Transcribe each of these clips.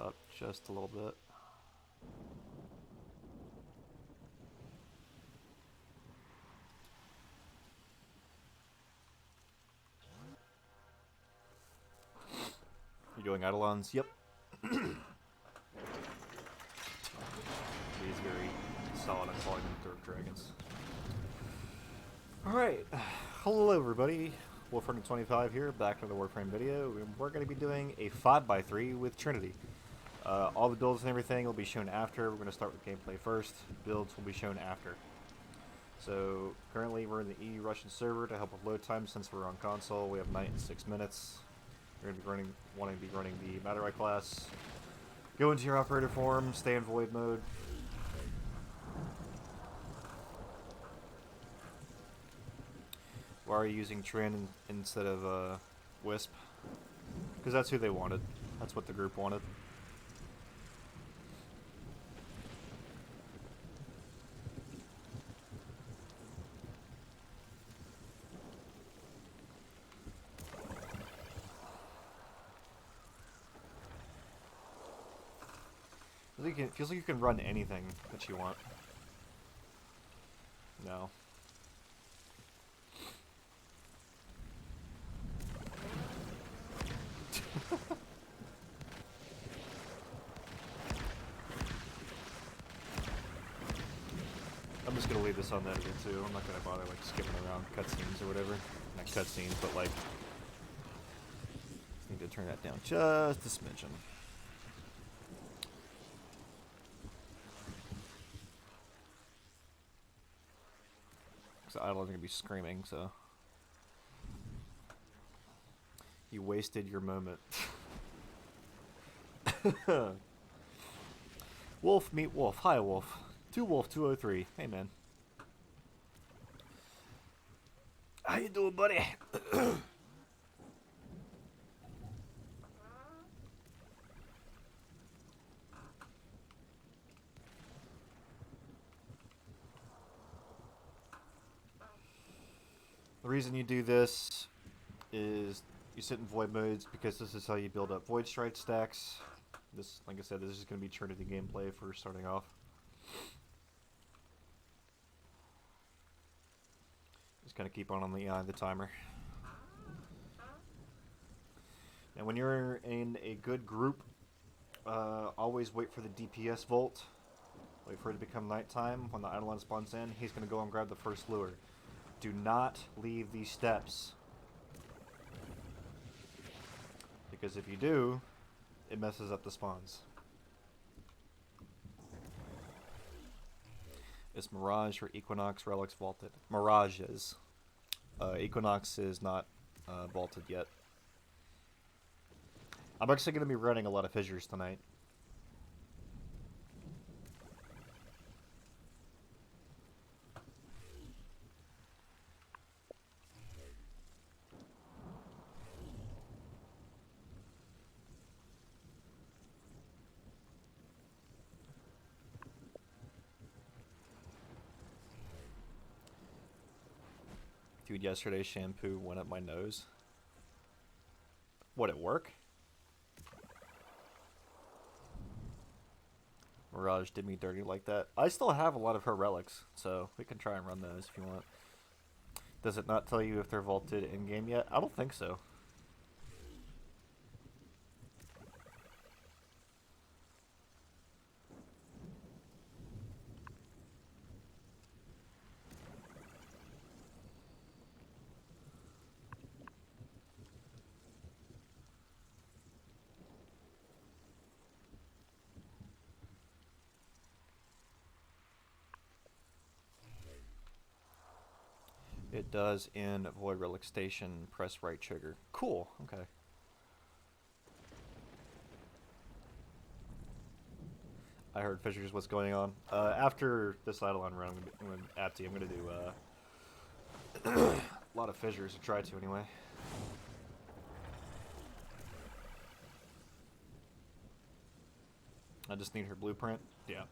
up just a little bit. You're doing Eidolons? Yep. He's very solid at calling them Dark Dragons. Alright, hello everybody. Wolfrunner25 here, back to the Warframe video, and we're going to be doing a 5x3 with Trinity. All the builds and everything will be shown after. We're going to start with gameplay first. Builds will be shown after. So, currently we're in the EU Russian server to help with load time since we're on console. We have night in 6 minutes. We're going to be wanting to be running the Madurai class. Go into your operator form, stay in void mode. Why are you using Trin instead of Wisp? Because that's who they wanted. That's what the group wanted. It feels like you can run anything that you want. No. I'm just gonna leave this on the editor too. I'm not gonna bother like skipping around cutscenes or whatever. Not cutscenes, but like just need to turn that down just a smidgen. Because Eidolon's gonna be screaming, so you wasted your moment. Wolf meet Wolf. Hi, Wolf. 2Wolf203. Hey, man. How you doing, buddy? The reason you do this is you sit in void modes because this is how you build up void strike stacks. This, like I said, this is going to be Trinity gameplay for starting off. Just kind of keep on the eye of the timer. And when you're in a good group, always wait for the DPS vault. Wait for it to become nighttime. When the Eidolon spawns in, he's going to go and grab the first lure. Do not leave these steps. Because if you do, it messes up the spawns. Is Mirage or Equinox Relics vaulted? Mirage is. Equinox is not vaulted yet. I'm actually going to be running a lot of fissures tonight. Dude, yesterday's shampoo went up my nose. Would it work? Mirage did me dirty like that. I still have a lot of her relics, so we can try and run those if you want. Does it not tell you if they're vaulted in-game yet? I don't think so. It does in Void Relic Station, press right trigger. Cool, okay. I heard Fissures what's going on. After this Eidolon run, I'm going to do a lot of Fissures, or try to anyway. I just need her blueprint. Yeah.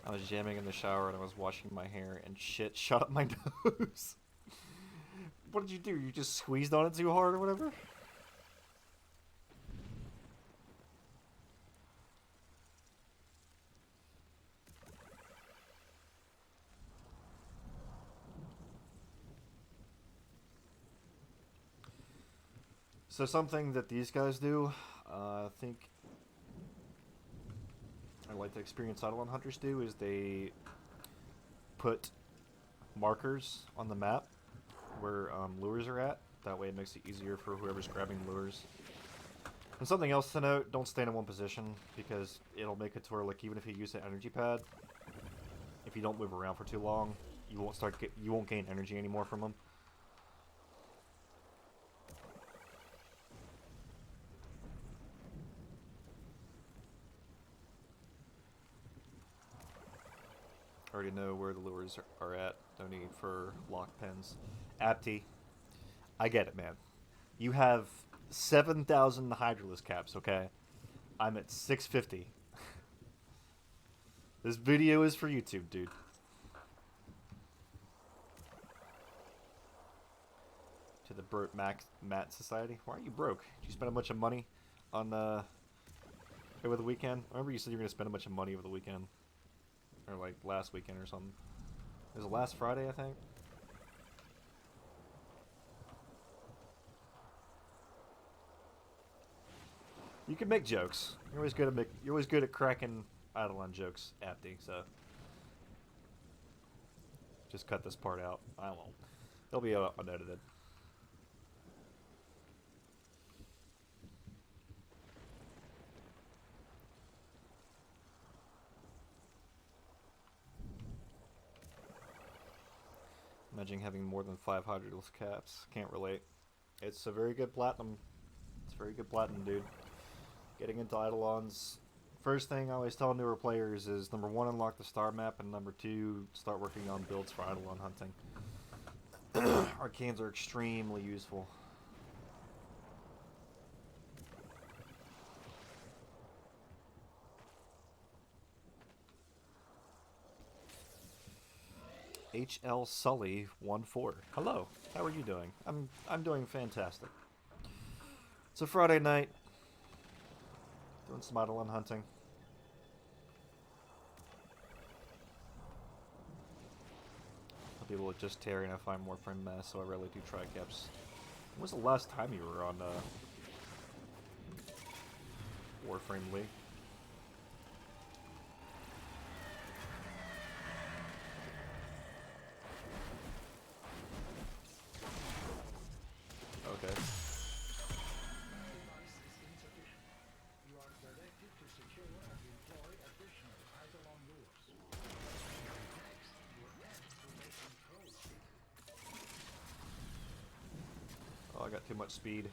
I was jamming in the shower and I was washing my hair and shit shot up my nose. What did you do? You just squeezed on it too hard or whatever? So something that these guys do, I think I like the experienced Eidolon hunters do, is they put markers on the map where lures are at. That way it makes it easier for whoever's grabbing lures. And something else to note, don't stand in one position, because it'll make it to where, like, even if you use an energy pad, if you don't move around for too long, you won't gain energy anymore from them. Already know where the lures are at. No need for lock pens. Apti, I get it, man. You have 7,000 Hydralisk caps, okay? I'm at 650. This video is for YouTube, dude. To the Burt Matt Society. Why are you broke? Did you spend a bunch of money on over the weekend? I remember you said you were going to spend a bunch of money over the weekend. Or like last weekend or something. It was it last Friday, I think? You can make jokes. You're always good at cracking Eidolon jokes, Apti, so just cut this part out. I won't. It'll be unedited. Imagine having more than 5 Hydralisk caps. Can't relate. It's a very good platinum. It's a very good platinum, dude. Getting into Eidolons. First thing I always tell newer players is, number 1, unlock the star map, and number 2, start working on builds for Eidolon hunting. Arcanes are extremely useful. HL Sully 14. Hello. How are you doing? I'm doing fantastic. It's a Friday night. Doing some Eidolon hunting. I'll be able to just tarry and I find Warframe mess, so I rarely do tri-caps. When was the last time you were on Warframe League? Okay. Oh, I got too much speed.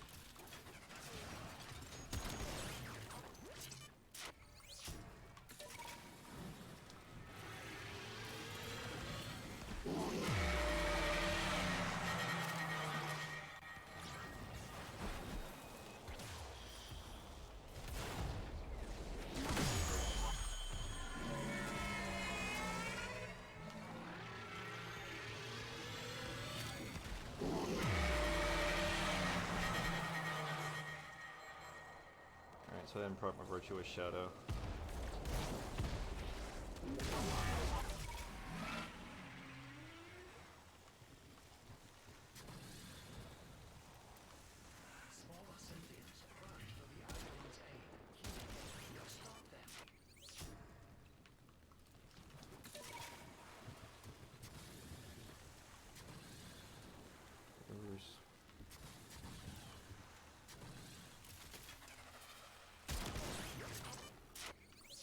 So I didn't proc my Virtuous Shadow.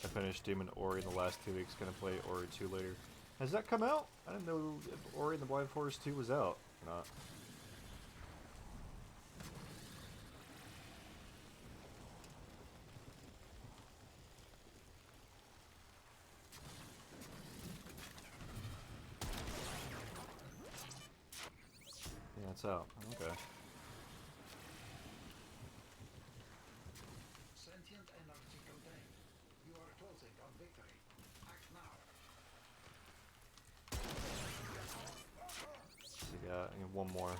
I finished Demon Ori in the last 2 weeks. Gonna play Ori 2 later. Has that come out? I didn't know if Ori and the Blind Forest 2 was out or not. Yeah, it's out. Okay. I need one more.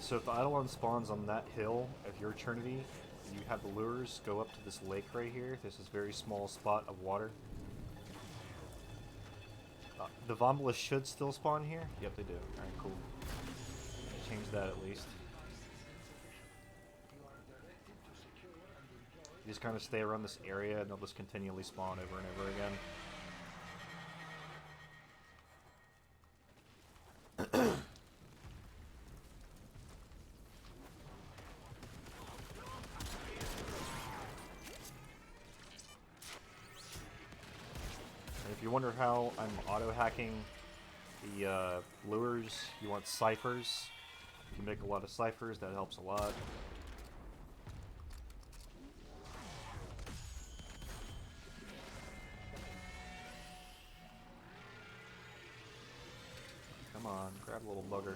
so if the Eidolon spawns on that hill, if you're Trinity, you have the lures, go up to this lake right here. There's this very small spot of water. The Vombalus should still spawn here? Yep, they do. Alright, cool. Change that at least. You just kind of stay around this area and they'll just continually spawn over and over again. If you wonder how I'm auto-hacking the lures, you want ciphers. If you make a lot of ciphers, that helps a lot. Come on, grab a little bugger.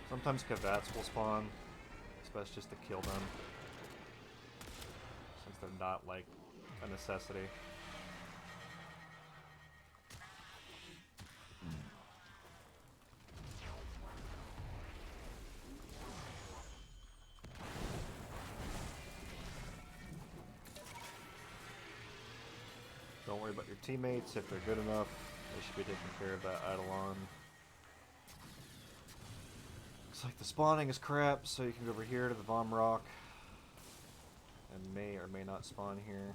Sometimes Kavats will spawn. It's best just to kill them, since they're not, like, a necessity. Don't worry about your teammates. If they're good enough, they should be taking care of that Eidolon. Looks like the spawning is crap, so you can go over here to the Vom Rock and may or may not spawn here.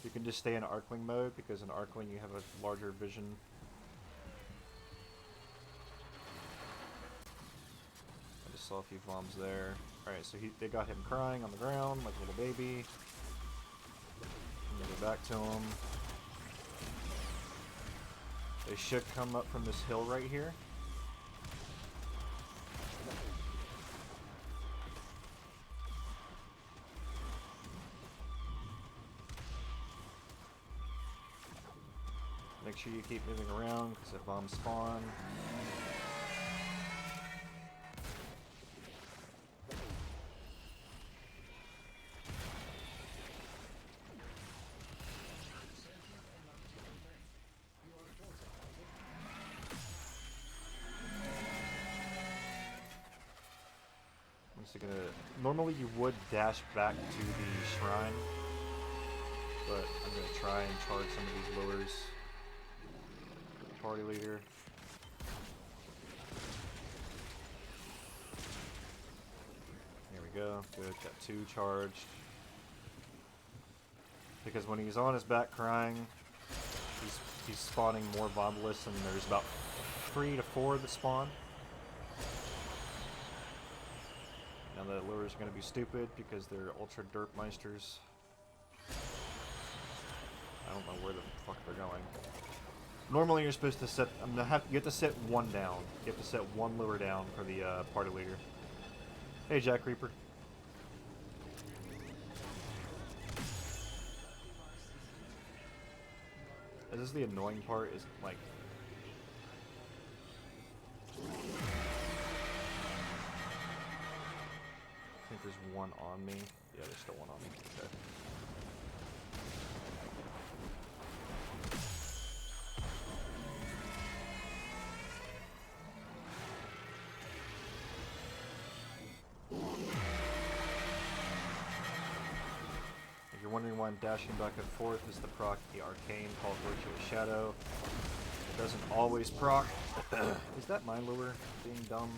You can just stay in Arcwing mode, because in Arcwing you have a larger vision. I just saw a few Voms there. Alright, so they got him crying on the ground like a little baby. I'm gonna go back to him. They should come up from this hill right here. Make sure you keep moving around, because if bombs spawn. I'm just gonna... Normally you would dash back to the shrine, but I'm gonna try and charge some of these lures. Party leader. There we go. Good. Got 2 charged. Because when he's on his back crying, he's spawning more Vombalus, and there's about 3 to 4 that spawn. Now the lures are going to be stupid because they're Ultra Derp Meisters. I don't know where the fuck they're going. Normally you're supposed to set... you have to set 1 down. You have to set 1 lure down for the party leader. Hey, Jack Reaper. This is the annoying part, is like... I think there's 1 on me. Yeah, there's still 1 on me. Okay. If you're wondering why I'm dashing back and forth, is the proc the arcane called Virtuous Shadow. It doesn't always proc. Is that my lure being dumb?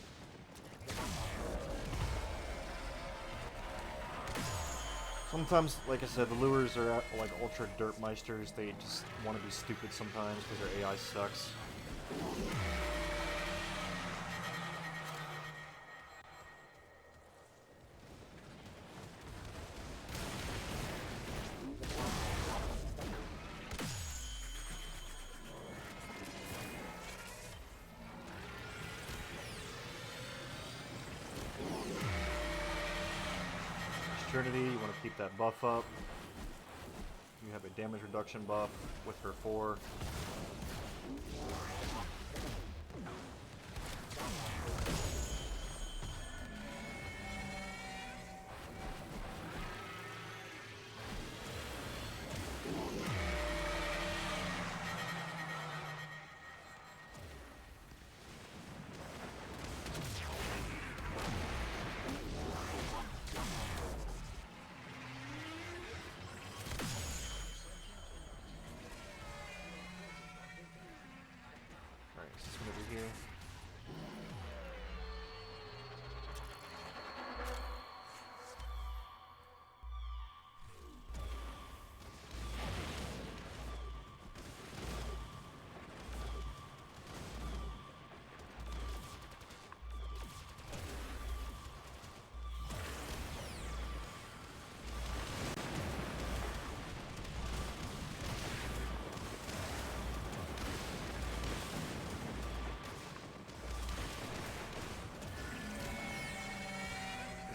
Sometimes, like I said, the lures are like Ultra Derp Meisters. They just want to be stupid sometimes because their AI sucks. Trinity, you want to keep that buff up. You have a damage reduction buff with her 4.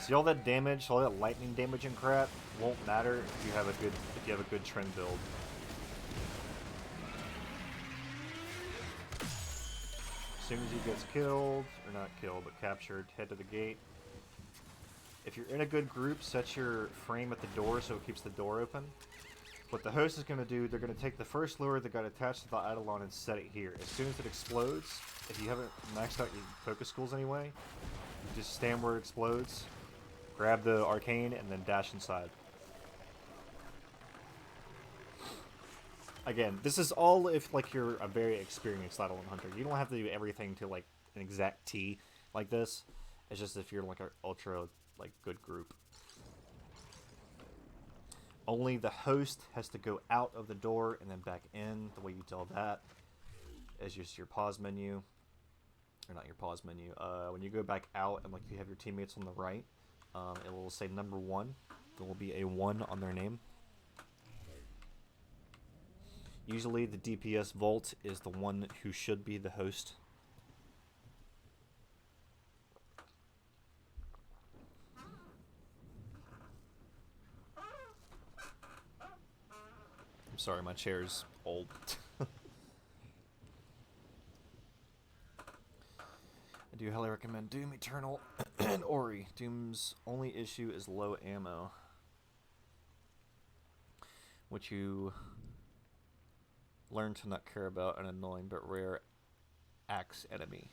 See, all that damage, all that lightning damage and crap won't matter if you have a good trend build. As soon as he gets killed, or not killed, but captured, head to the gate. If you're in a good group, set your frame at the door so it keeps the door open. What the host is going to do, they're going to take the first lure that got attached to the Eidolon and set it here. As soon as it explodes, if you haven't maxed out your focus schools anyway, you just stand where it explodes, grab the arcane, and then dash inside. Again, this is all if like you're a very experienced Eidolon hunter. You don't have to do everything to like an exact T like this. It's just if you're like an ultra like good group. Only the host has to go out of the door and then back in. The way you tell that is just your pause menu, or not your pause menu. When you go back out and like you have your teammates on the right, it will say number 1. There will be a 1 on their name. Usually the DPS Volt is the one who should be the host. I'm sorry, my chair's old. I do highly recommend Doom Eternal and Ori. Doom's only issue is low ammo, which you learn to not care about an annoying but rare axe enemy.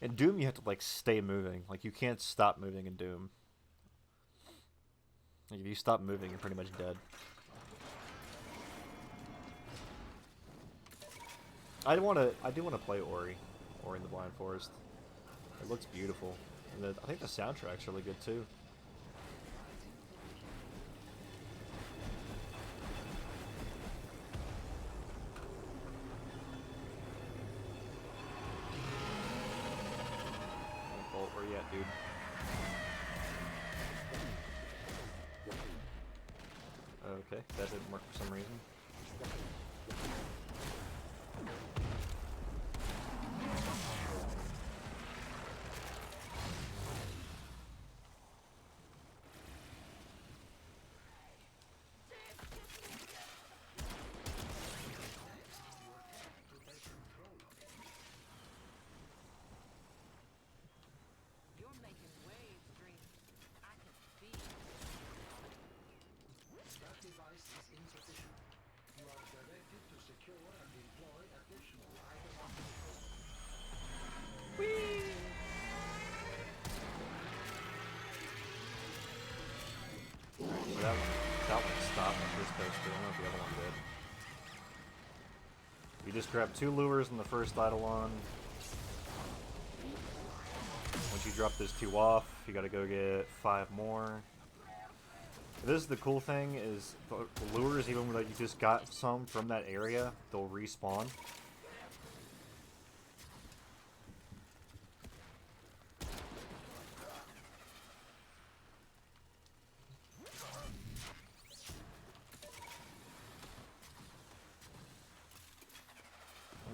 In Doom, you have to like stay moving. Like you can't stop moving in Doom. Like, if you stop moving, you're pretty much dead. I do want to play Ori in the Blind Forest. It looks beautiful, and I think the soundtrack's really good too. Bolt, where you at, dude? Okay, that didn't work for some reason. That one stopped when you're supposed to. I don't know if the other one did. You just grab 2 lures in the first Eidolon. Once you drop those 2 off, you gotta go get 5 more. This is the cool thing, is the lures, even though you just got some from that area, they'll respawn.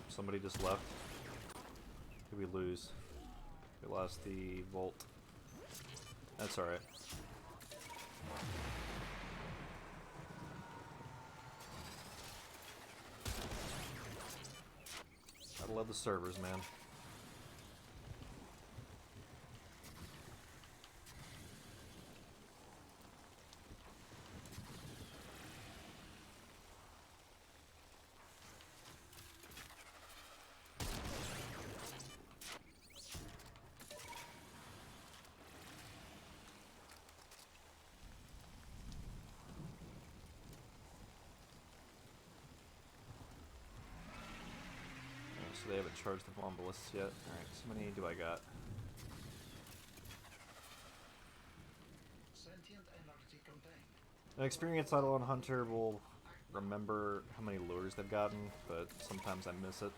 Somebody just left. Did we lose? We lost the Volt. That's alright. Gotta love the servers, man. So they haven't charged the bomb ballists yet. Alright, so many do I got? An experienced Eidolon hunter will remember how many lures they've gotten, but sometimes I miss it.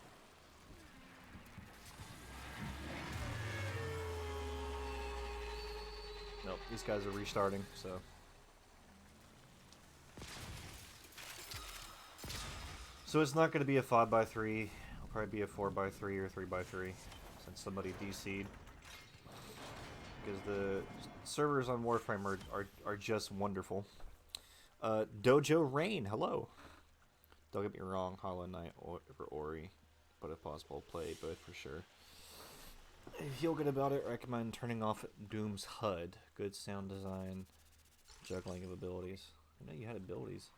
Nope, these guys are restarting, so. So it's not going to be a 5x3. Probably be a 4x3 or 3x3 since somebody DC'd. because the servers on Warframe are just wonderful. Dojo Rain, hello. Don't get me wrong, Hollow Knight or Ori, but if possible, play both for sure. If you feel good about it, recommend turning off Doom's HUD. Good sound design, juggling of abilities. I know you had abilities.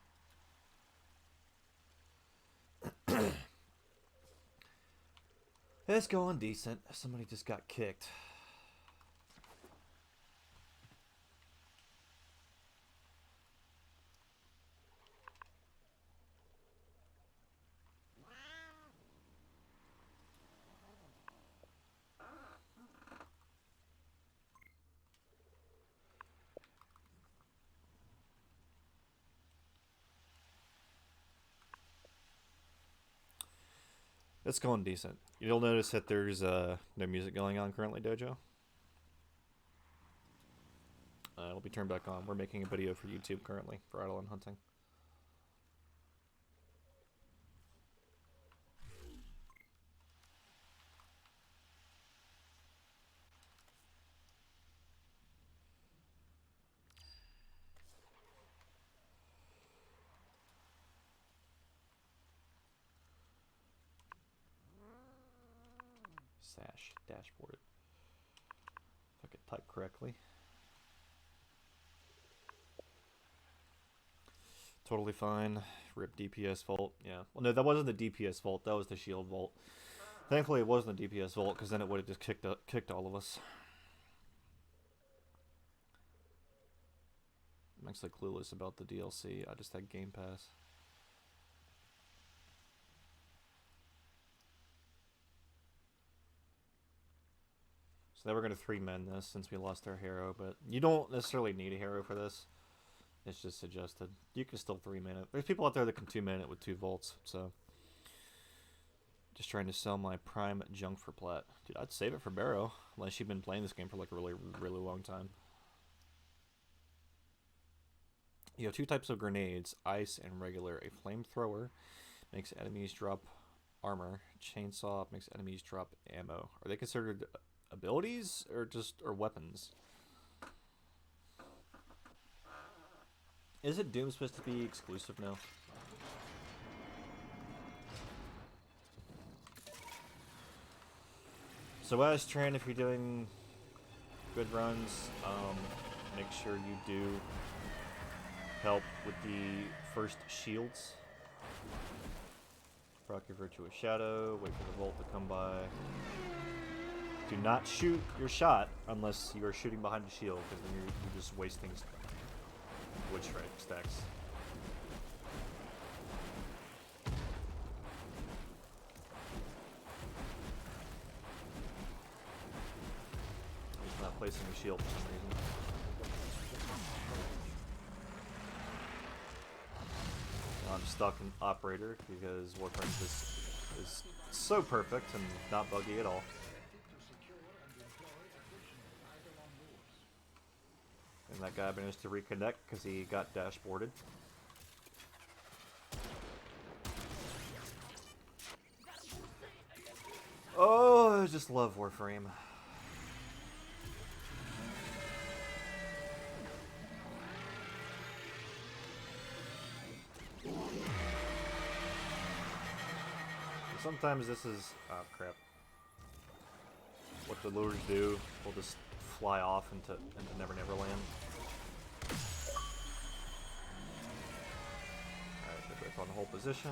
It's going decent. Somebody just got kicked. It's going decent. You'll notice that there's no music going on currently, Dojo. It'll be turned back on. We're making a video for YouTube currently for Eidolon hunting. Sash dashboard. If I could type correctly. Totally fine. Rip DPS vault. Yeah. Well, no, that wasn't the DPS vault. That was the shield vault. Thankfully, it wasn't the DPS vault, because then it would have just kicked all of us. I'm actually clueless about the DLC. I just had Game Pass. So now we're going to 3-man this since we lost our hero, but you don't necessarily need a hero for this. It's just suggested. You can still 3-man it. There's people out there that can 2-man it with 2 volts, so... Just trying to sell my prime junk for plat. Dude, I'd save it for Barrow, unless you've been playing this game for like a really, really long time. You have 2 types of grenades, ice and regular. A flamethrower makes enemies drop armor. Chainsaw makes enemies drop ammo. Are they considered abilities or weapons? Is it Doom supposed to be exclusive now? So as Tran, if you're doing good runs, make sure you do help with the first shields. Proc your Virtuous Shadow, wait for the Volt to come by. Do not shoot your shot unless you are shooting behind the shield, because then you're just wasting wood strike stacks. He's not placing a shield for some reason. I'm stuck in Operator because Warframe is so perfect and not buggy at all. And that guy managed to reconnect because he got dashboarded. Oh, I just love Warframe. Sometimes this is... oh, crap. What the lures do will just fly off into Never Never Land. Alright, they're both on the whole position.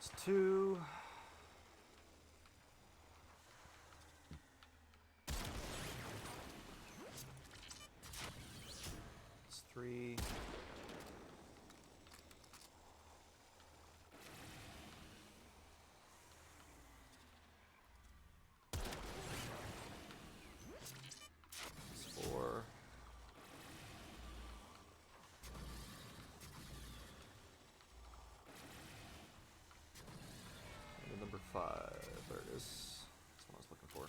That's 2. That's 3. That's 4. There it is. That's what I was looking for.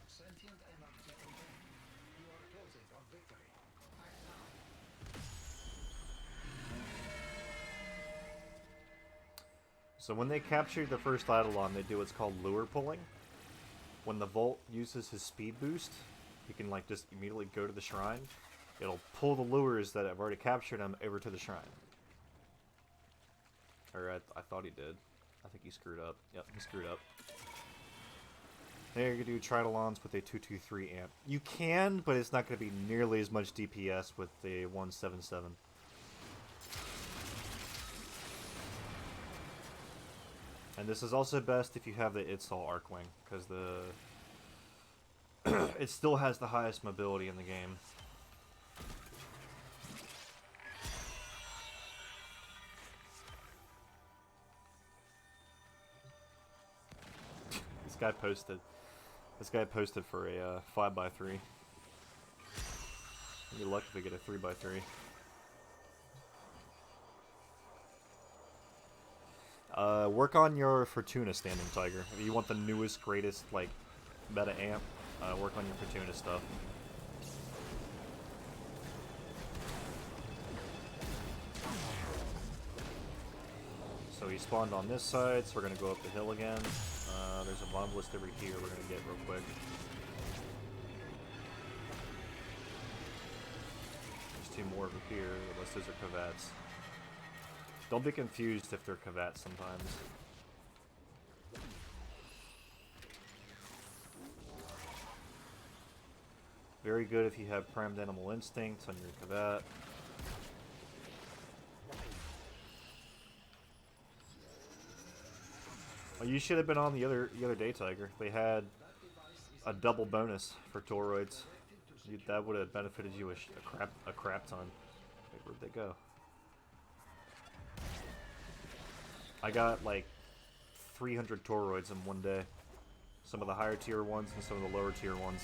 Sentient energy contained. You are closing on victory. Act now. So when they capture the first Eidolon, they do what's called lure pulling. When the Volt uses his speed boost, he can like just immediately go to the shrine. It'll pull the lures that have already captured him over to the shrine. Or I thought he did. I think he screwed up. Yep, he screwed up. There you can do Tridolons with a 223 amp. You can, but it's not going to be nearly as much DPS with the 177. And this is also best if you have the Idsal Arcwing, because it still has the highest mobility in the game. This guy posted for a 5x3. You're lucky to get a 3x3. Work on your Fortuna standing Tiger. If you want the newest, greatest, like, meta amp, work on your Fortuna stuff. So he spawned on this side, so we're going to go up the hill again. There's a bomb list over here we're going to get real quick. There's two more over here, unless those are Kavats. Don't be confused if they're Kavats sometimes. Very good if you have Primed Animal Instinct on your Kavat. Well, you should have been on the other day, Tiger. They had a double bonus for Toroids. That would have benefited you a crap ton. Wait, where'd they go? I got like 300 Toroids in one day. Some of the higher tier ones and some of the lower tier ones.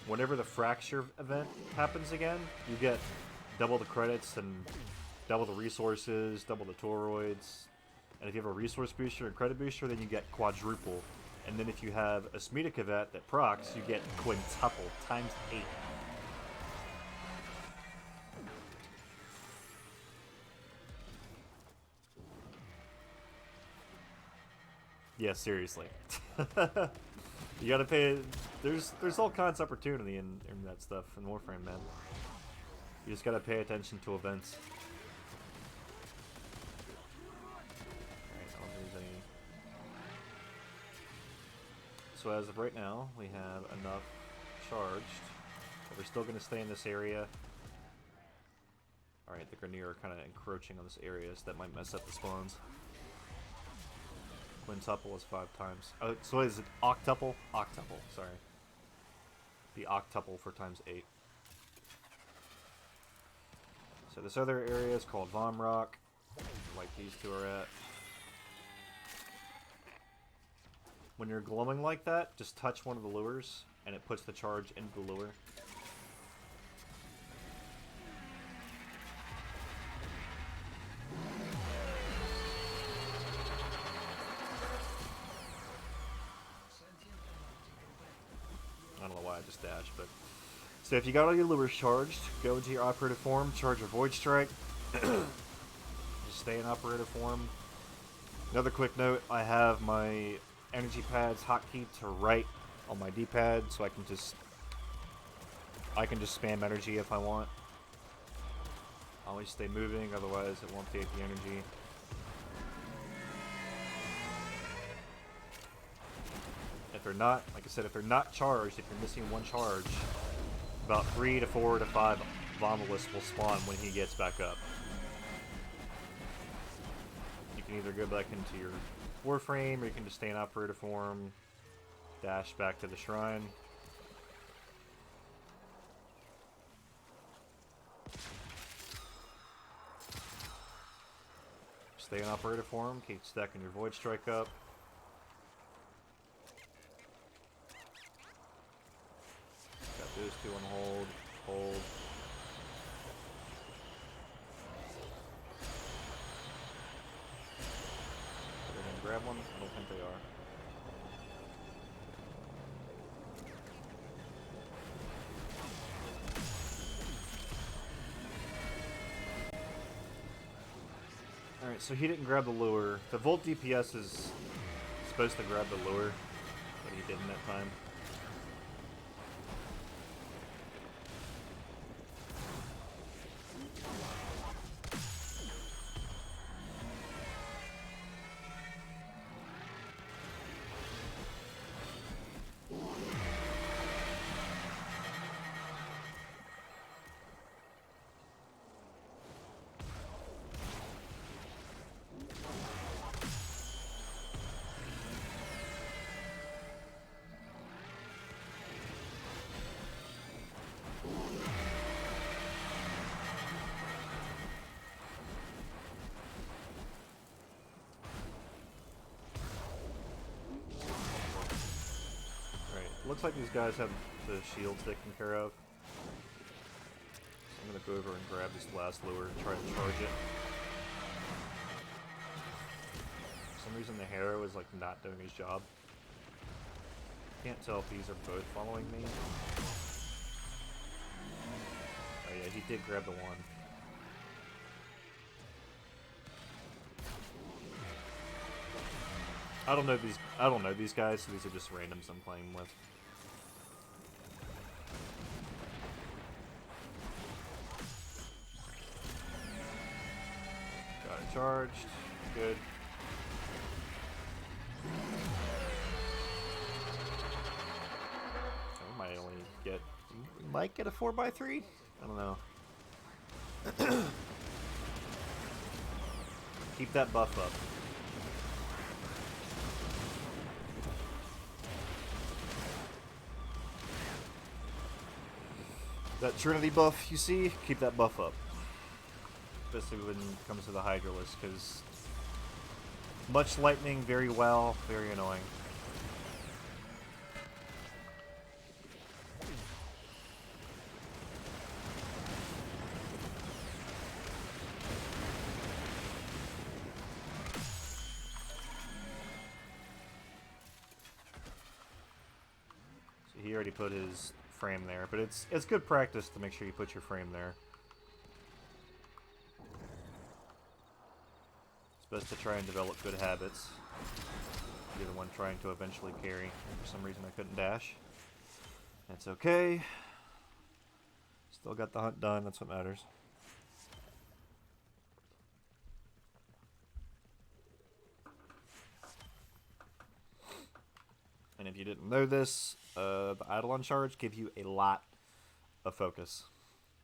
Whenever the Fracture event happens again, you get double the credits and double the resources, double the Toroids. And if you have a resource booster and credit booster, then you get quadruple. And then if you have a Smita Kavat that procs, you get quintuple, times 8. Yeah, seriously. You gotta pay. There's all kinds of opportunity in that stuff in Warframe, man. You just gotta pay attention to events. Alright, I don't think there's any. So as of right now, we have enough charged. But we're still gonna stay in this area. Alright, the Grenier are kind of encroaching on this area, so that might mess up the spawns. Quintuple is 5 times. Oh, so is it octuple? Octuple, sorry. The octuple for times 8. So this other area is called Vom Rock, like these two are at. When you're glowing like that, just touch one of the lures, and it puts the charge into the lure. I don't know why I just dashed, but... So if you got all your lures charged, go into your operative form, charge your Void Strike. Just stay in operative form. Another quick note, I have my energy pads hotkey to right on my D-pad, so I can just spam energy if I want. Always stay moving, otherwise it won't take the energy. If they're not, like I said, if they're not charged, if you're missing one charge, about 3 to 4 to 5 Vomulus will spawn when he gets back up. You can either go back into your Warframe, or you can just stay in operative form, dash back to the shrine. Stay in operative form, keep stacking your Void Strike up. Got those two on hold, hold. grab one? I don't think they are. Alright, so he didn't grab the lure. The Volt DPS is supposed to grab the lure, but he didn't that time. Looks like these guys have the shield taken care of. So I'm going to go over and grab this last lure and try to charge it. For some reason the Harrow is like not doing his job. Can't tell if these are both following me. Oh yeah, he did grab the one. I don't know these guys, so these are just randoms I'm playing with. Got it charged. Good. We might only get... We might get a 4x3? I don't know. Keep that buff up. That Trinity buff you see, keep that buff up. Especially when it comes to the Hydralisk, because much lightning, very well, very annoying. So he already put his frame there, but it's good practice to make sure you put your frame there. It's best to try and develop good habits. You're the one trying to eventually carry. For some reason I couldn't dash. That's okay. Still got the hunt done, that's what matters. And if you didn't know this, the Eidolon charge gives you a lot of focus.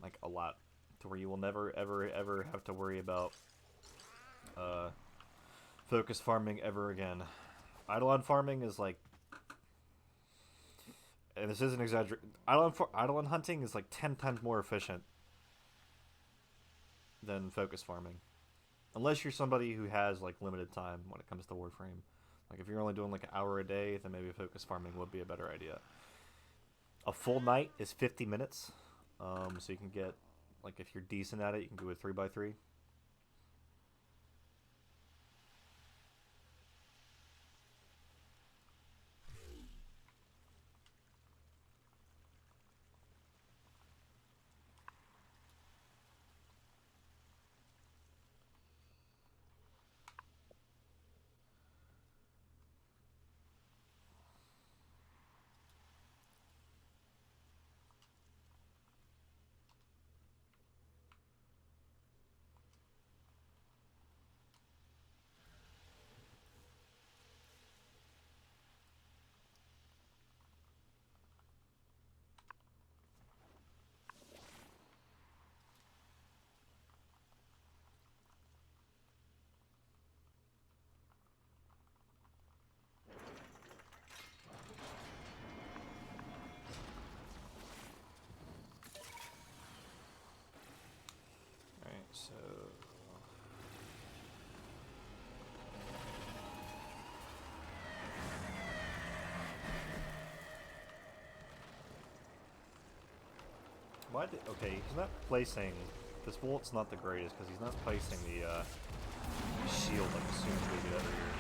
Like, a lot. To where you will never, ever, ever have to worry about focus farming ever again. Eidolon farming is like... And this isn't exaggeration. Eidolon hunting is like 10 times more efficient than focus farming. Unless you're somebody who has like limited time when it comes to Warframe. Like if you're only doing like an hour a day, then maybe focus farming would be a better idea. A full night is 50 minutes. So you can get, like if you're decent at it, you can do a 3x3. So why did okay? He's not placing. This Volt's not the greatest because he's not placing the shield like as soon as we get over here.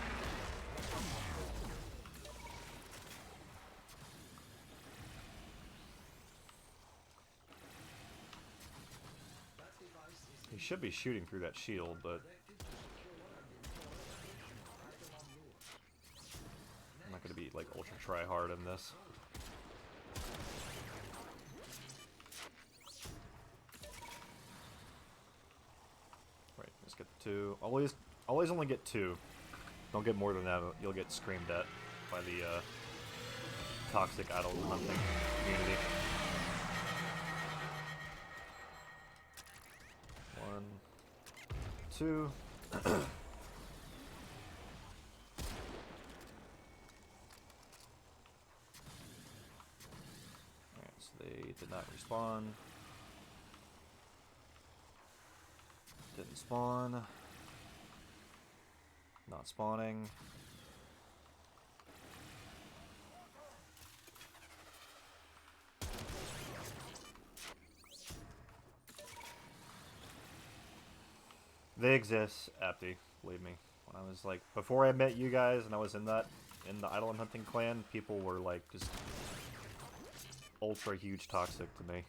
He should be shooting through that shield, but I'm not gonna be like ultra try hard in this. Right, let's get the 2. Always only get 2. Don't get more than that. You'll get screamed at by the toxic Eidolon hunting community. 1, 2. Alright, so they did not respawn. Didn't spawn. Not spawning. They exist, Apti, believe me. When I was like, before I met you guys and I was in the Eidolon hunting clan, people were like just ultra huge toxic to me.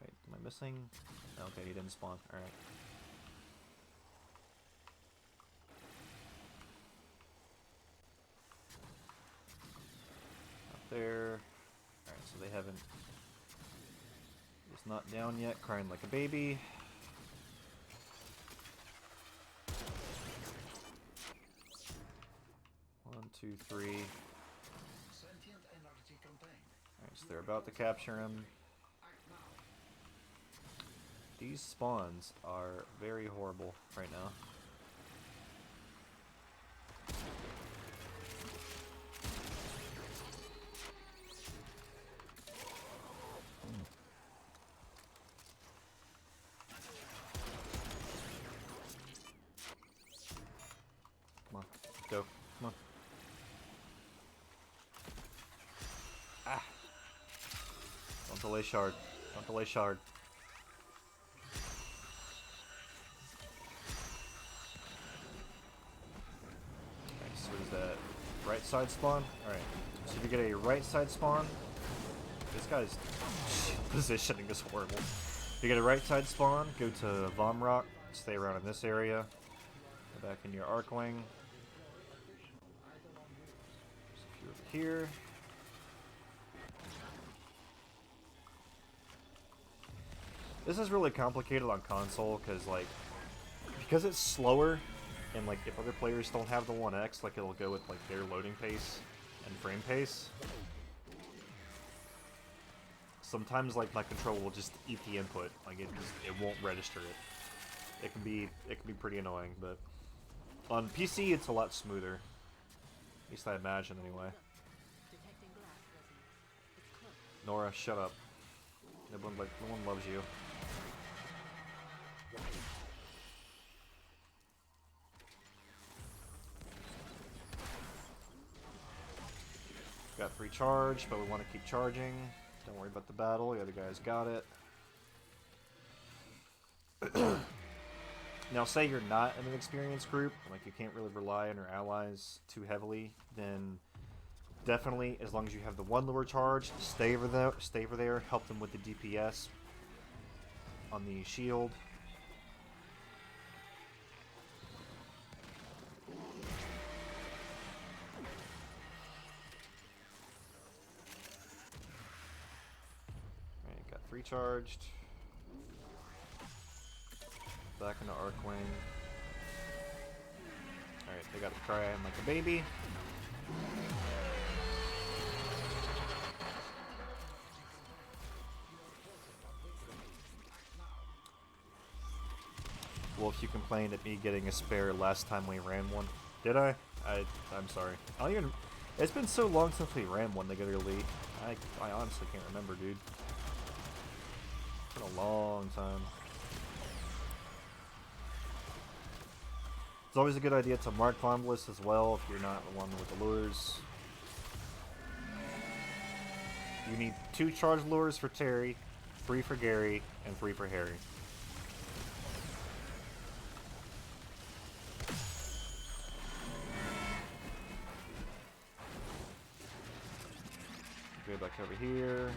Wait, am I missing? Okay, he didn't spawn. Alright. There. Alright, so they haven't... It's not down yet, crying like a baby. One, two, three. Alright, so they're about to capture him. These spawns are very horrible right now. Come on, go, come on. Ah! Don't delay shard. Don't delay shard. Okay, so is that right side spawn? Alright. So if you get a right side spawn, this guy's positioning is horrible. If you get a right side spawn, go to Vom Rock, stay around in this area, go back into your Arcwing. Secure over here. This is really complicated on console because it's slower, and like if other players don't have the 1X, like it'll go with like their loading pace and frame pace. Sometimes like my controller will just eat the input, like it won't register it. It can be pretty annoying, but on PC it's a lot smoother. At least I imagine anyway. Nora, shut up. No one loves you. Got free charge, but we want to keep charging. Don't worry about the battle, the other guys got it. Now say you're not in an experienced group, like you can't really rely on your allies too heavily, then definitely, as long as you have the 1 lure charge, stay over there, help them with the DPS on the shield. Alright, got 3 charged. Back into Arcwing. Alright, they got to cry like a baby. Wolf, you complained at me getting a spare last time we ran one. Did I? I'm sorry. I don't even... It's been so long since we ran one to get elite. I honestly can't remember, dude. It's been a long time. It's always a good idea to mark Fombliss as well if you're not the one with the lures. You need 2 charge lures for Terry, 3 for Gary, and 3 for Harry. Go back over here.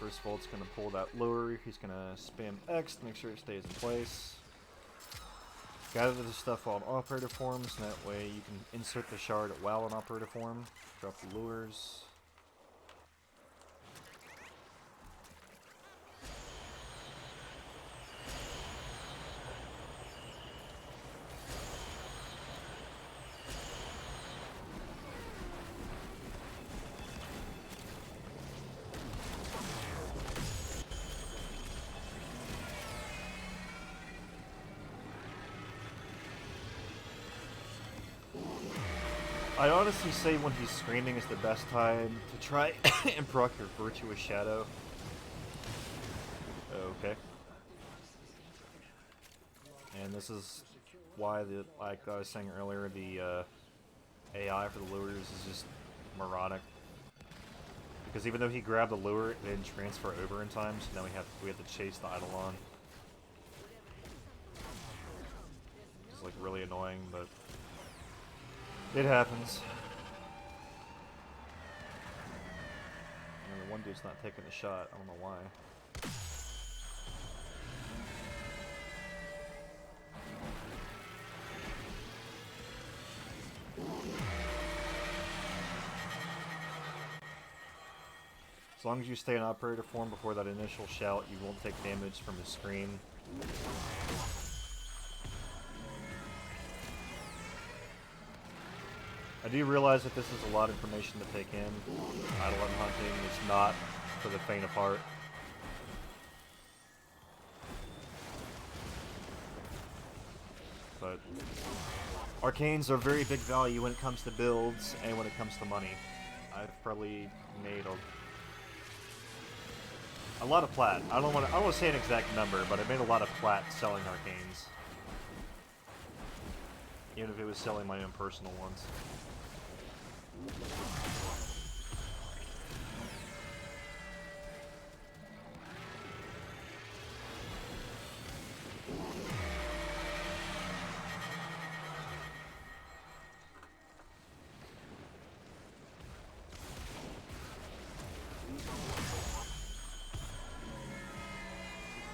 First of all, it's going to pull that lure. He's going to spam X to make sure it stays in place. Gather the stuff on operator forms, and that way you can insert the shard while in operator form. Drop the lures. I honestly say when he's screaming is the best time to try and proc your Virtuous Shadow. Okay. And this is why, like I was saying earlier, the AI for the lures is just moronic. Because even though he grabbed the lure, it didn't transfer over in time, so now we have to chase the Eidolon. It's like really annoying, but it happens. And the one dude's not taking the shot. I don't know why. As long as you stay in operator form before that initial shout, you won't take damage from his screen. I do realize that this is a lot of information to take in. Eidolon hunting is not for the faint of heart. But arcanes are very big value when it comes to builds and when it comes to money. I've probably made a lot of plat. I don't want to say an exact number, but I made a lot of plat selling arcanes. Even if it was selling my own personal ones.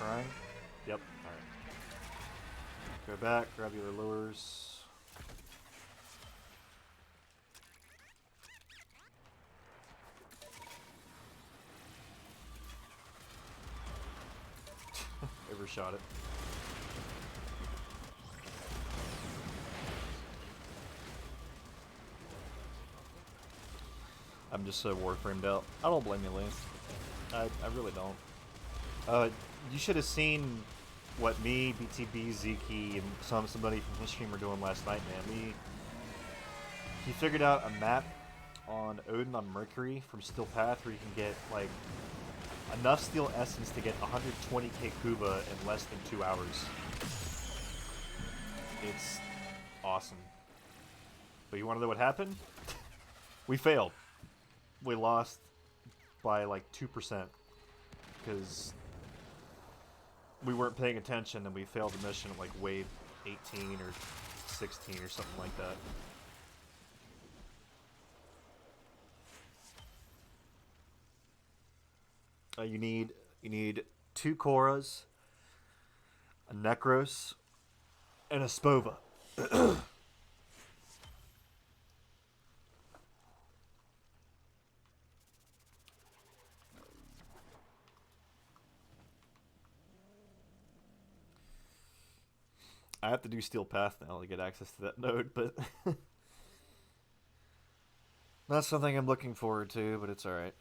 Crying? Yep, alright. Go back, grab the other lures. Overshot it. I'm just so warframed out. I don't blame you, Lee. I really don't. You should have seen what me, BTB, Zeke, and somebody from his stream were doing last night, man. He figured out a map on Odin on Mercury from Steel Path where you can get like enough steel essence to get 120k Kuba in less than 2 hours. It's awesome. But you want to know what happened? We failed. We lost by like 2% because we weren't paying attention and we failed the mission at like wave 18 or 16 or something like that. You need 2 Koras, a Necros, and a Spova. I have to do Steel Path now to get access to that node, but not something I'm looking forward to, but it's alright.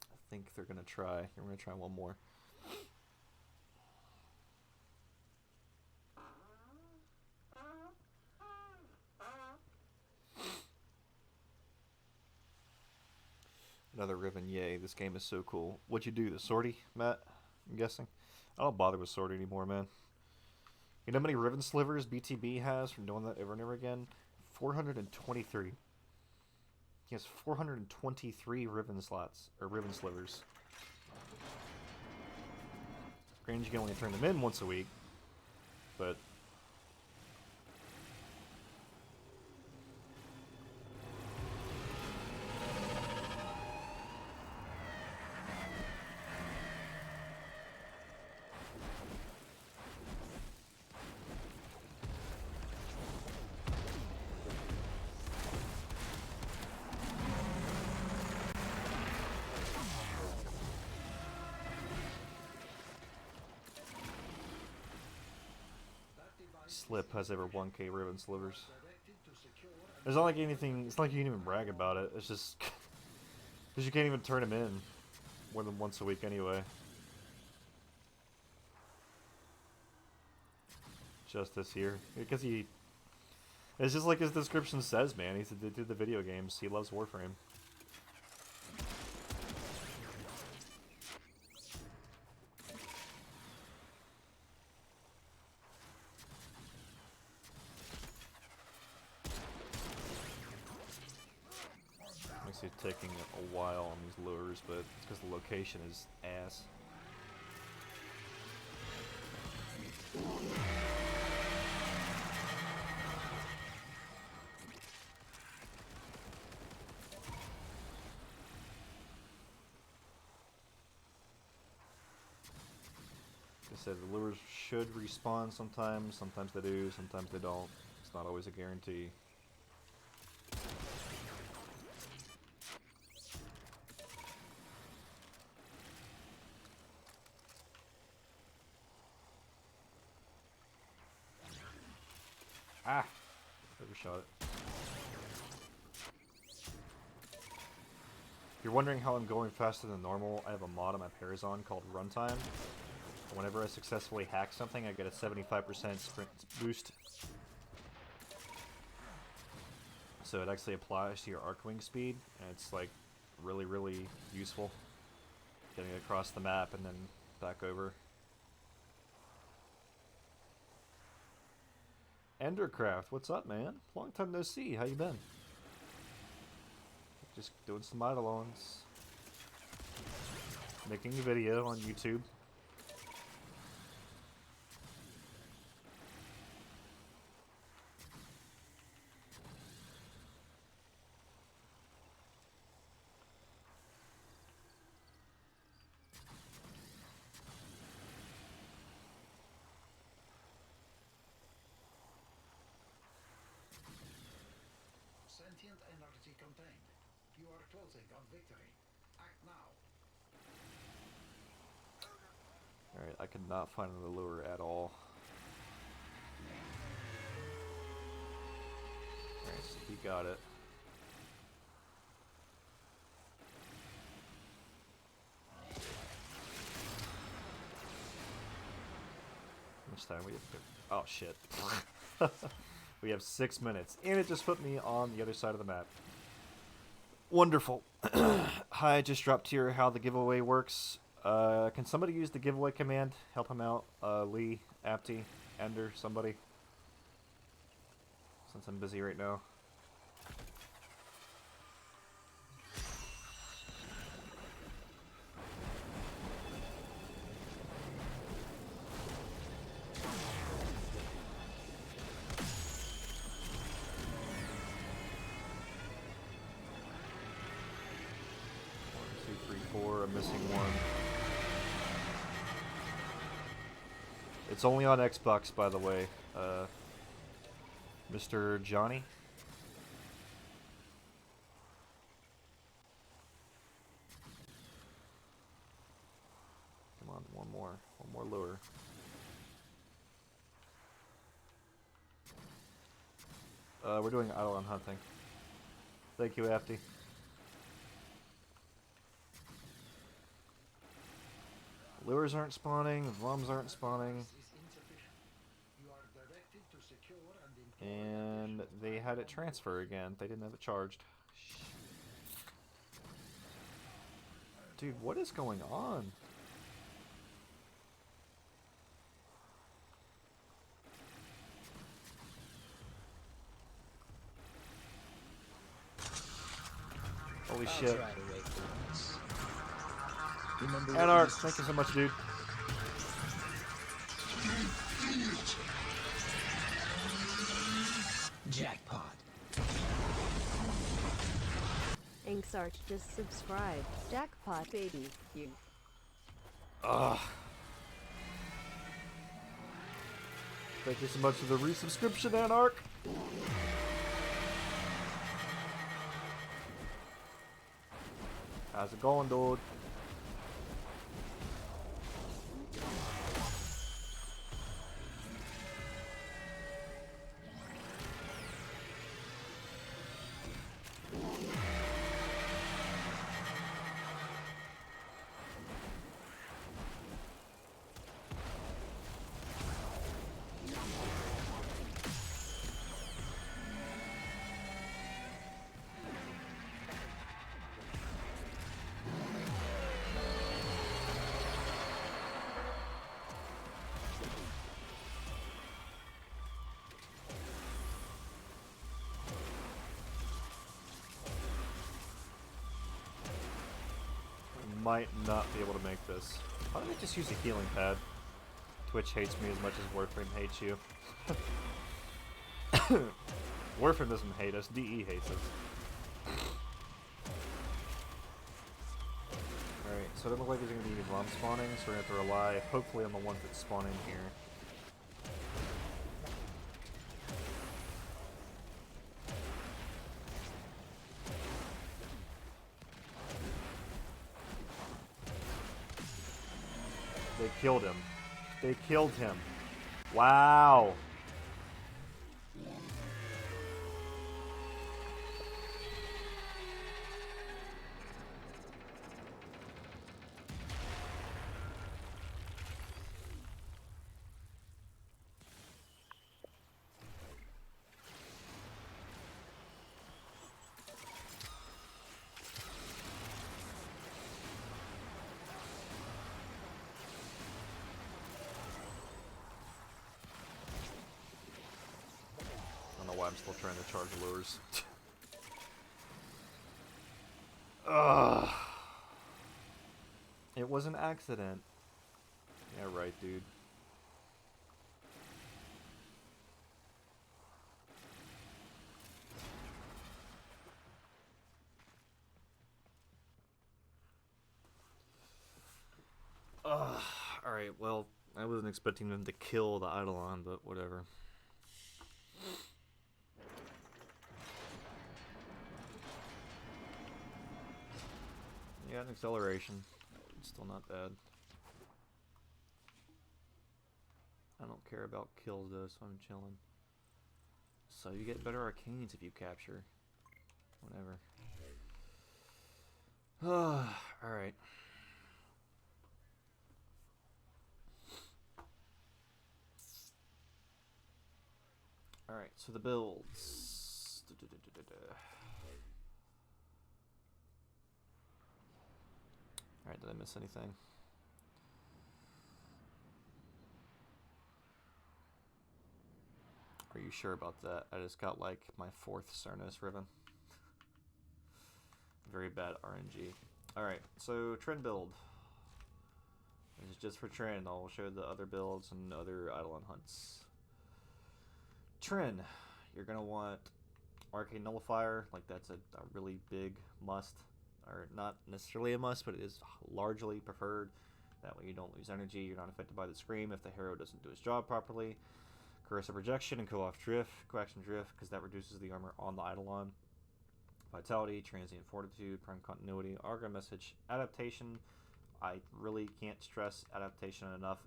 I think they're going to try. We're going to try one more. Another Riven, yay. This game is so cool. What'd you do, the sortie, Matt? I'm guessing? I don't bother with sorting anymore, man. You know how many ribbon slivers BTB has from doing that over and over again? 423. He has 423 ribbon slots, or ribbon slivers. Granted, you can only turn them in once a week, but Slip has over 1k ribbon slivers. It's not like anything. It's not like you can even brag about it. It's just because you can't even turn them in more than once a week anyway. Just this year, because he. It's just like his description says, man. He did the video games. He loves Warframe. Makes it taking a while on these lures, but it's because the location is ass. Like I said, the lures should respawn sometimes. Sometimes they do, sometimes they don't. It's not always a guarantee. Ah! Overshot it. If you're wondering how I'm going faster than normal, I have a mod on my Parazon called Runtime. Whenever I successfully hack something, I get a 75% sprint boost. So it actually applies to your arc wing speed, and it's like really, really useful. Getting across the map and then back over. Endercraft, what's up, man? Long time no see. How you been? Just doing some Eidolons. Making a video on YouTube. Sentient energy contained. You are closing on victory. Act now. Alright, I could not find the lure at all. Alright, so he got it. How much time we have? Oh shit. We have 6 minutes, and it just put me on the other side of the map. Wonderful. Hi, I just dropped here how the giveaway works. Can somebody use the giveaway command? Help him out. Lee, Apty, Ender, somebody. Since I'm busy right now. I'm missing one. It's only on Xbox, by the way. Mr. Johnny. Come on, one more lure. We're doing Eidolon hunting. Thank you, Afty. Lures aren't spawning, Vums aren't spawning. And they had it transfer again. They didn't have it charged. Dude, what is going on? Holy I'll shit. try to wait for once. Remember what Anarch, we used to thank you say? so much, dude. Jackpot. Inksarch just subscribed. Jackpot baby, you. Ugh. Thank you so much for the resubscription, Anarch. How's it going, dude? Might not be able to make this. Why don't I just use a healing pad? Twitch hates me as much as Warframe hates you. Warframe doesn't hate us, DE hates us. Alright, so it doesn't look like there's going to be any bomb spawning, so we're going to have to rely, hopefully, on the ones that spawn in here. They killed him. They killed him. Wow. I don't know why I'm still trying to charge lures. Ugh. It was an accident. Yeah, right, dude. Ugh. Alright, well, I wasn't expecting them to kill the Eidolon, but whatever. Yeah, an acceleration. It's still not bad. I don't care about kills though, so I'm chilling. So you get better arcanes if you capture. Whatever. Alright. Alright, so the builds. Alright, did I miss anything? Are you sure about that? I just got like my 4th Cernos ribbon. Very bad RNG. Alright, so trend build. This is just for trend. I'll show the other builds and other Eidolon hunts. Trend. You're going to want Arcane Nullifier. Like that's a really big must. Or not necessarily a must, but it is largely preferred. That way you don't lose energy. You're not affected by the Scream if the hero doesn't do his job properly. Corrosive Projection and Coaction Drift, because that reduces the armor on the Eidolon. Vitality, Transient Fortitude, Prime Continuity, Argo Message, Adaptation. I really can't stress adaptation enough.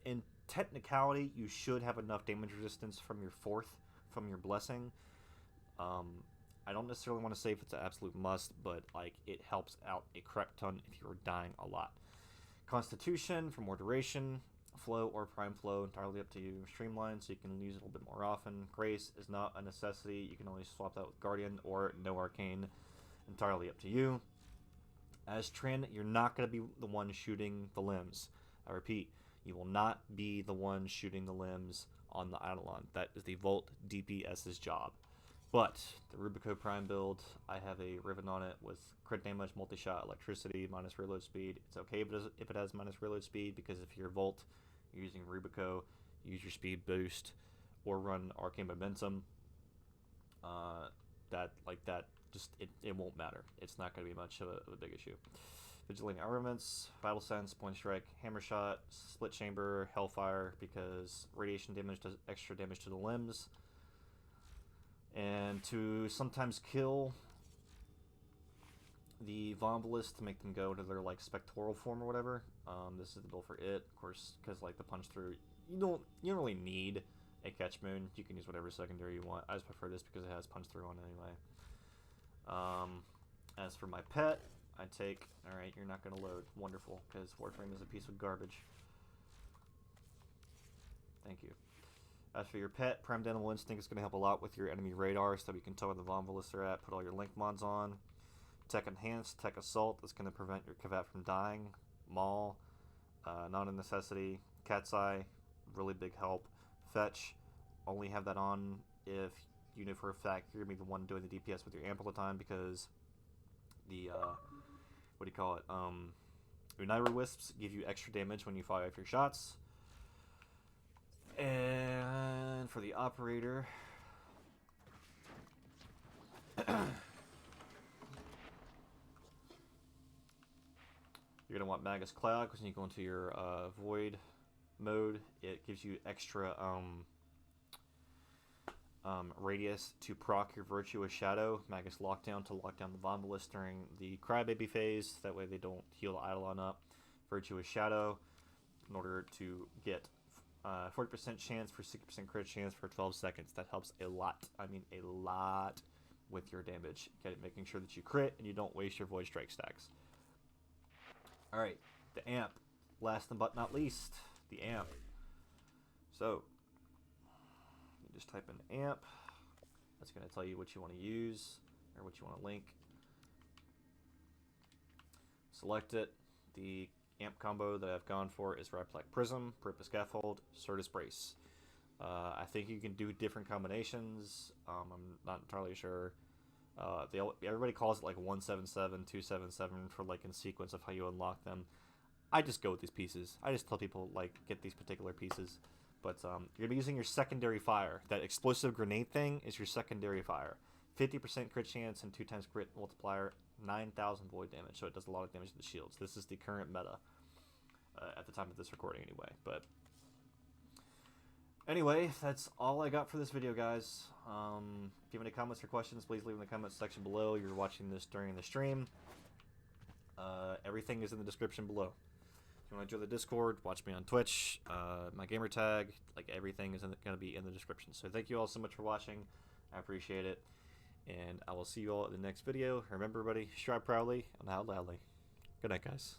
In technicality, you should have enough damage resistance from your 4th, from your Blessing. I don't necessarily want to say if it's an absolute must, but like it helps out a crap ton if you're dying a lot. Constitution for more duration. Flow or Prime Flow, entirely up to you. Streamline, so you can use it a little bit more often. Grace is not a necessity. You can always swap that with Guardian or no Arcane. Entirely up to you. As Trin, you're not going to be the one shooting the limbs. I repeat, you will not be the one shooting the limbs on the Eidolon. That is the Volt DPS's job. But the Rubico Prime build, I have a Riven on it with crit damage, multi-shot, electricity, minus reload speed. It's okay if it has minus reload speed, because if you're Volt, you're using Rubico, use your speed boost, or run Arcane Momentum. That just it won't matter. It's not going to be much of a big issue. Vigilant Armaments, Vital Sense, Point Strike, Hammer Shot, Split Chamber, Hellfire, because radiation damage does extra damage to the limbs. And to sometimes kill the Vombalist to make them go to their like spectral form or whatever. This is the build for it, of course, because like the punch through, you don't really need a catch moon. You can use whatever secondary you want. I just prefer this because it has punch through on it anyway. As for my pet, I take. All right, you're not gonna load. Wonderful, because Warframe is a piece of garbage. Thank you. As for your pet, Primed Animal Instinct is going to help a lot with your enemy radar, so that you can tell where the Vomvalists are at. Put all your link mods on. Tech Enhanced, Tech Assault is going to prevent your Kavat from dying. Maul, not a necessity. Cat's Eye, really big help. Fetch, only have that on if you know for a fact you're going to be the one doing the DPS with your amp all the time, because the, what do you call it, Unairu Wisps give you extra damage when you fire off your shots. And for the operator, you're going to want Magus Cloud, because when you go into your Void mode, it gives you extra radius to proc your Virtuous Shadow, Magus Lockdown, to lock down the Vombalist during the Crybaby phase. That way they don't heal Eidolon up. Virtuous Shadow, in order to get 40% chance for 60% crit chance for 12 seconds. That helps a lot. I mean a lot with your damage. Making sure that you crit and you don't waste your Void Strike stacks. Alright, the amp. Last but not least, the amp. So, you just type in amp. That's going to tell you what you want to use, or what you want to link. Select it. The amp combo that I've gone for is Repelect Prism, Purpose Scaffold, Certus Brace. I think you can do different combinations. I'm not entirely sure. Everybody calls it like 177, 277 for like in sequence of how you unlock them. I just go with these pieces. I just tell people like get these particular pieces. But you're gonna be using your secondary fire. That explosive grenade thing is your secondary fire. 50% crit chance and 2 times crit multiplier, 9,000 void damage. So it does a lot of damage to the shields. This is the current meta at the time of this recording, anyway. But anyway, that's all I got for this video, guys. If you have any comments or questions, please leave in the comments section below. You're watching this during the stream. Everything is in the description below. If you want to join the Discord, watch me on Twitch, my gamer tag, like everything is going to be in the description. So thank you all so much for watching. I appreciate it. And I will see you all in the next video. Remember, everybody, strive proudly and out loudly. Good night, guys.